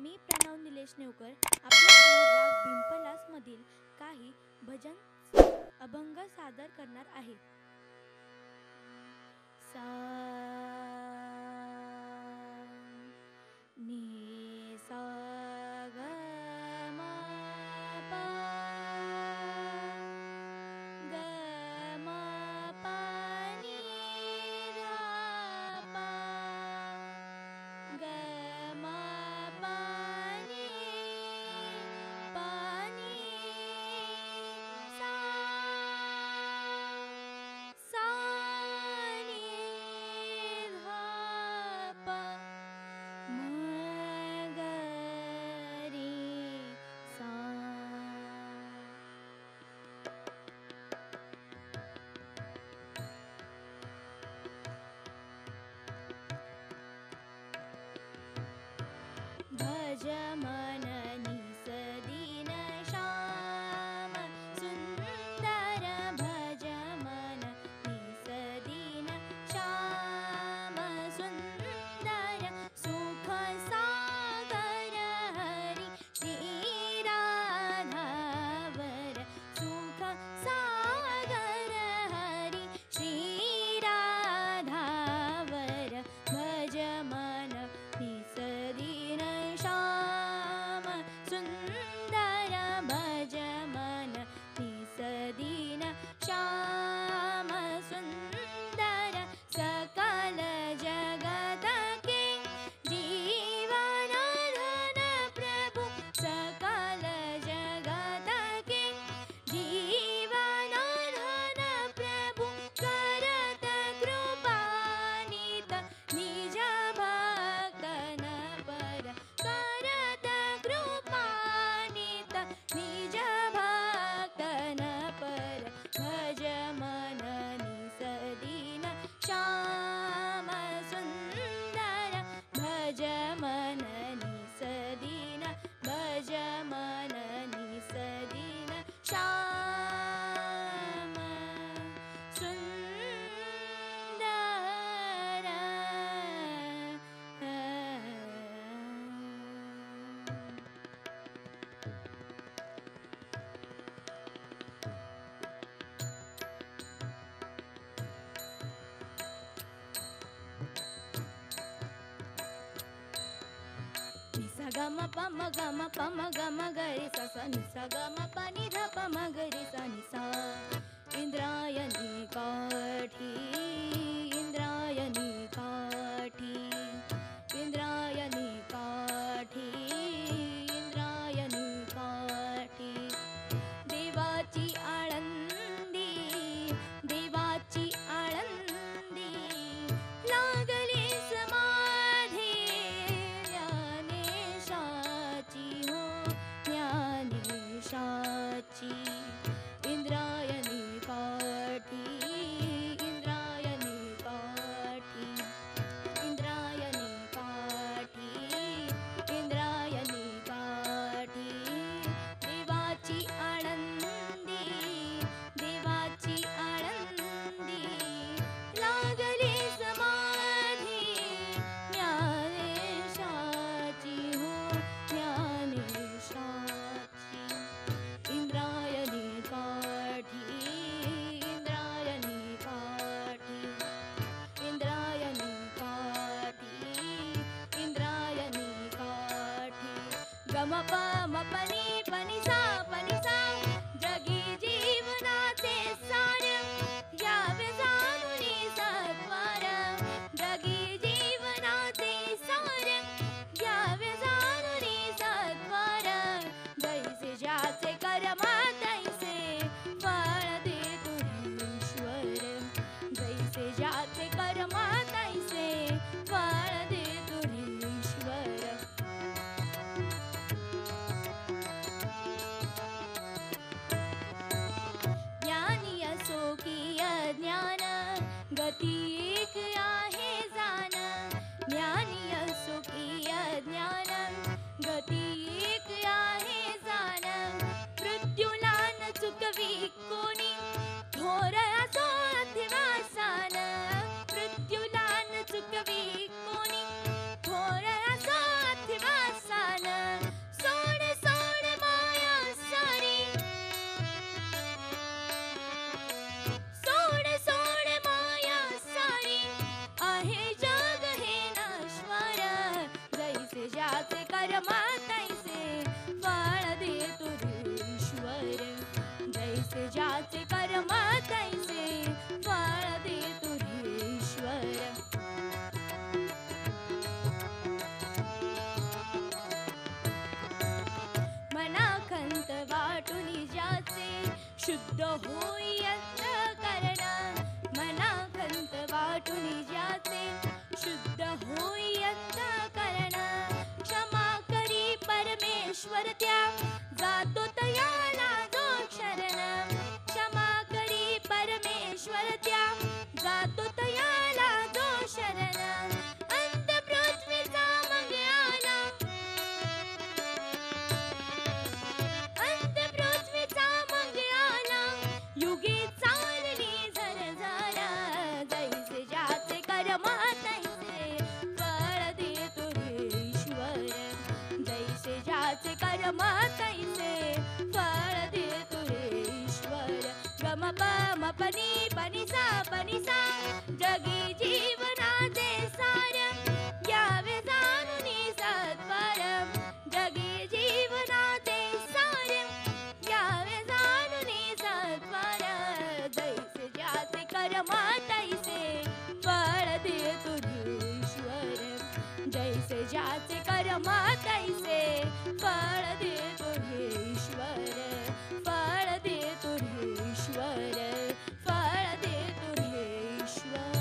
मी प्रणव निलेश नेवकर आपल्यासमोर राग भिंपलास मधील काही भजन अभंग सादर करणार आहे. सा नी सा ग म प ग म प नी धा प ग म प नी प नी सा सा नी धा प म ग रे सा. भज मन निस दीन श्याम सुंदर भज मन निस दीन श्याम सुंदर सुख सागर हरि श्री राधावर सुख सागर हरि श्री राधावर भज मन निस दीन श्याम सुंदर भज मन निस दीन श्याम सुंदर सकल जगत के जीवन धन प्रभु सकल जगत के जीवन धन प्रभु करत कृपानित निज भक्तन पर करत कृपानित निज भक्तन पर भज मन निस दीन श्याम सुंदर भज मन निस दीन भज मन निस दीन श्याम सुंदर. निसा ग म प म ग म प म ग म ग रे सा सा निसा ग म प नि ध प म ग रे सा निसा. इंद्रायणी काठी इंद्रायणी काठी इंद्रायणी काठी इंद्रायणी काठी देवाची आळंदी देवाची आळंदी लागली समाधी ज्ञानेशाची हो ज्ञानेशाची. इंद्रायणी काठी इंद्रायणी काठी इंद्रायणी काठी इंद्रायणी काठी देवाची आळंदी देवाची आळंदी लागली समाधी ज्ञानेशाची हो ज्ञानेशाची. इंद्रायणी काठी इंद्रायणी काठी इंद्रायणी काठी इंद्रायणी काठी. गम प म प नि प नि सा जगी जीवनाचे सार यावे जाणुनी सत्वर जगी जीवनाचे सार यावे जाणुनी सत्वर. दैसे ज्याचे कर्म तैसे फळ देतो ईश्वर जैसे ज्याचे कर्म तैसे फळ देतो ईश्वर. पनी पनी सा जगी जीवनाचे सार यावे जाणूनी सत्वर जगी जीवनाचे सार यावे जाणूनी सत्वर जैसे ज्याचे कर्म तैसे फळ दे तुझे ईश्वर जैसे ज्याचे कर्म तैसे फळ दे तुझे ईश्वर फळ दे तुझे ईश्वर फळ दे तुझे ईश्वर